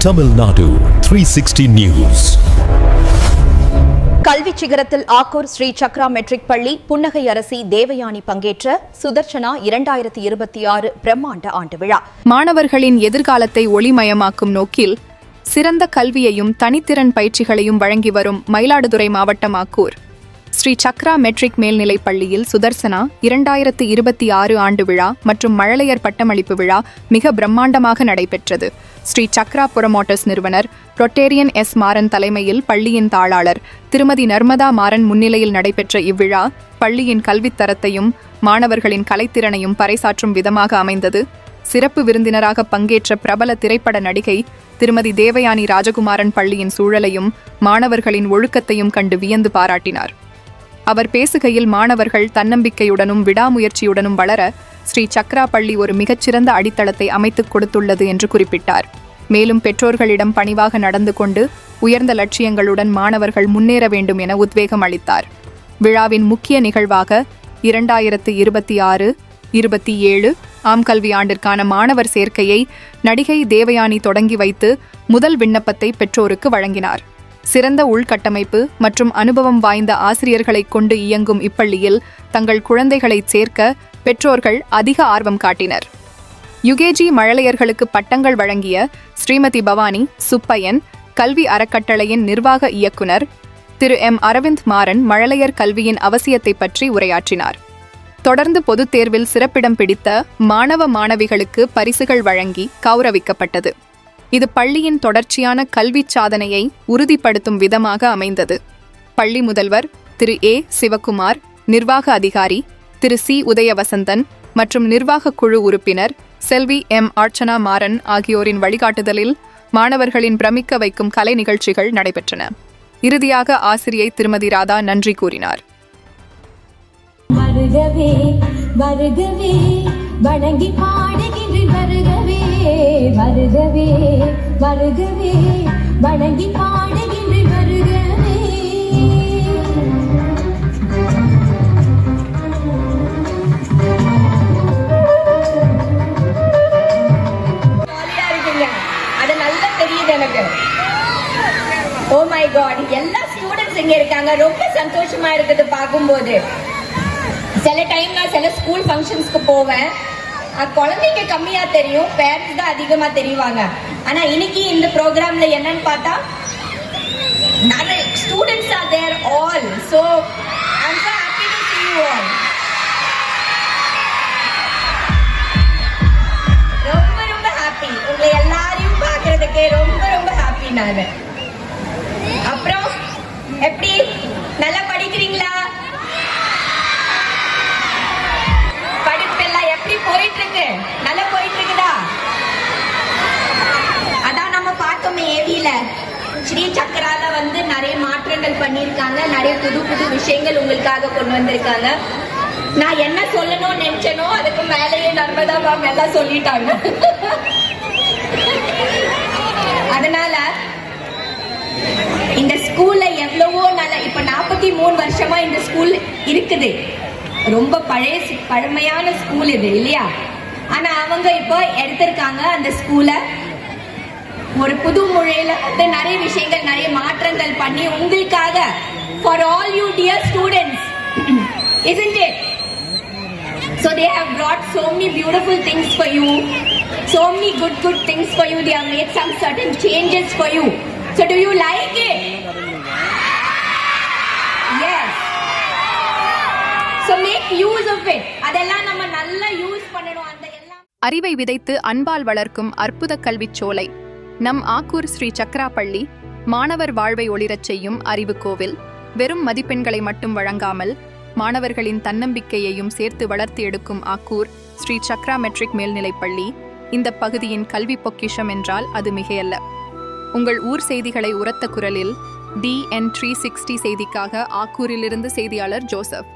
Tamil Nadu 360 News. கல்வி சிகரத்தில் Akkur Sri Chakra matric பள்ளி புன்னகை அரசி தேவயானி பங்கேற்ற சுதர்ஷனா 2026 பிரம்மாண்ட ஆண்டு விழா. மாணவர்களின் எதிர்காலத்தை ஒளிமயமாக்கும் நோக்கில் சிறந்த கல்வியையும் தனித்திறன் பயிற்சிகளையும் வழங்கி வரும் மயிலாடுதுறை மாவட்டம் ஆக்கூர் ஸ்ரீ சக்ரா மெட்ரிக் மேல்நிலைப் பள்ளியில் சுதர்சனா 2026 ஆண்டு விழா மற்றும் மழலையர் பட்டமளிப்பு விழா மிக பிரம்மாண்டமாக நடைபெற்றது. ஸ்ரீ சக்ரா புரமோட்டர்ஸ் நிறுவனர் ரொட்டேரியன் எஸ் மாறன் தலைமையில் பள்ளியின் தாளாளர் திருமதி நர்மதா மாறன் முன்னிலையில் நடைபெற்ற இவ்விழா பள்ளியின் கல்வித்தரத்தையும் மாணவர்களின் கலைத்திறனையும் பறைசாற்றும் விதமாக அமைந்தது. சிறப்பு விருந்தினராக பங்கேற்ற பிரபல திரைப்பட நடிகை திருமதி தேவயானி ராஜகுமாரன் பள்ளியின் சூழலையும் மாணவர்களின் ஒழுக்கத்தையும் கண்டு வியந்து பாராட்டினார். அவர் பேசுகையில் மாணவர்கள் தன்னம்பிக்கையுடனும் விடாமுயற்சியுடனும் வளர ஸ்ரீ சக்ரா பள்ளி ஒரு மிகச்சிறந்த அடித்தளத்தை அமைத்துக் கொடுத்துள்ளது என்று குறிப்பிட்டார். மேலும் பெற்றோர்களிடம் பணிவாக நடந்து கொண்டு உயர்ந்த லட்சியங்களுடன் மாணவர்கள் முன்னேற வேண்டும் என உத்வேகம் அளித்தார். விழாவின் முக்கிய நிகழ்வாக 2026-27 ஆம் கல்வியாண்டிற்கான மாணவர் சேர்க்கையை நடிகை தேவயானி தொடங்கி வைத்து முதல் விண்ணப்பத்தை பெற்றோருக்கு வழங்கினார். சிறந்த உள்கட்டமைப்பு மற்றும் அனுபவம் வாய்ந்த ஆசிரியர்களைக் கொண்டு இயங்கும் இப்பள்ளியில் தங்கள் குழந்தைகளை சேர்க்க பெற்றோர்கள் அதிக ஆர்வம் காட்டினர். யுகேஜி மழலையர்களுக்கு பட்டங்கள் வழங்கிய ஸ்ரீமதி பவானி சுப்பையன் கல்வி அறக்கட்டளையின் நிர்வாக இயக்குனர் திரு எம் அரவிந்த் மாறன் மழலையர் கல்வியின் அவசியத்தை பற்றி உரையாற்றினார். தொடர்ந்து பொதுத் தேர்வில் சிறப்பிடம் பிடித்த மாணவ மாணவிகளுக்கு பரிசுகள் வழங்கி கௌரவிக்கப்பட்டது. இது பள்ளியின் தொடர்ச்சியான கல்வி சாதனையை உறுதிப்படுத்தும் விதமாக அமைந்தது. பள்ளி முதல்வர் திரு ஏ சிவகுமார், நிர்வாக அதிகாரி திரு சி உதயவசந்தன் மற்றும் நிர்வாக குழு உறுப்பினர் செல்வி எம் அர்ச்சனா மாறன் ஆகியோரின் வழிகாட்டுதலில் மாணவர்களின் பிரமிக்க வைக்கும் கலை நிகழ்ச்சிகள் நடைபெற்றன. இறுதியாக ஆசிரியை திருமதி ராதா நன்றி கூறினார். வருகவே வருகவே வணங்கி பாடுகின்ற வருகவே வருகவே வருகவே வணங்கி பாடுகின்ற வருகவே. ஜாலியா இருக்கீங்க, அது நல்லா தெரியுது எனக்கு. ஓ மை காட், எல்லா ஸ்டூடெண்ட்ஸ் இங்க இருக்காங்க, ரொம்ப சந்தோஷமா இருக்குது பார்க்கும்போது. சில டைம் நான் சில ஸ்கூல் ஃபங்க்ஷன்ஸ்க்கு போவேன், குழந்தைங்க கம்மியா தெரியும், பேரண்ட்ஸ் தான் அதிகமா தெரிவாங்க. ஆனா இன்னைக்கு இந்த ப்ரோக்ராம்ல என்னன்னு பார்த்தா நிறைய students are there all. So I am so happy to see you all. ரொம்ப ரொம்ப ஹாப்பி, உங்களை எல்லாரையும் பார்க்கிறதுக்கு ரொம்ப ரொம்ப ஹாப்பி நான். அப்புறம் எப்படி, நல்லா படிக்கிறீங்களா? போயிட்டு இருக்கு, நல்லா போயிட்டு இருக்குதா? அதான் நம்ம பார்த்தோமே ஏவில ஸ்ரீ சக்கரால நிறைய மாற்றங்கள் பண்ணிருக்காங்க, நிறைய புது புது விஷயங்கள் உங்களுக்காக கொண்டு வந்திருக்காங்க. நான் என்ன சொல்லணும்னு நினைச்சனோ அதுக்கு மேலேயே நர்மதா மேம் எல்லாம் சொல்லிட்டாங்க. அதனால இந்த ஸ்கூல்ல எவ்வளவோ நல்ல, இப்ப 43 வருஷமா இந்த ஸ்கூல் இருக்குது. ரொம்ப பழமையான ஸ்கூல் இது இல்லையா? ஆனா அவங்க இப்போ எடுத்திருக்காங்க அந்த ஸ்கூல ஒரு புது முறையில நிறைய விஷயங்கள், நிறைய மாற்றங்கள் பண்ணி உங்களுக்காக, for all you dear students, isn't it? So they have brought so many beautiful things for you, so many good things for you. They have made some certain changes for you. So do you like it? Yes. So make use of it. அதெல்லாம் நம்ம நல்லா use பண்ணணும். அந்த எல்லாம் அறிவை விதைத்து அன்பால் வளர்க்கும் அற்புத கல்விச் சோலை நம் ஆக்கூர் ஸ்ரீ சக்ரா பள்ளி. மாணவர் வாழ்வை ஒளிரச் செய்யும் அறிவு கோவில். வெறும் மதிப்பெண்களை மட்டும் வழங்காமல் மாணவர்களின் தன்னம்பிக்கையையும் சேர்த்து வளர்த்து எடுக்கும் ஆக்கூர் ஸ்ரீ சக்ரா மெட்ரிக் மேல்நிலைப் பள்ளி இந்த பகுதியின் கல்வி பொக்கிஷம் என்றால் அது மிகையல்ல. உங்கள் ஊர் செய்திகளை உரத்த குரலில் DN 360 செய்திக்காக ஆக்கூரிலிருந்து செய்தியாளர் ஜோசப்.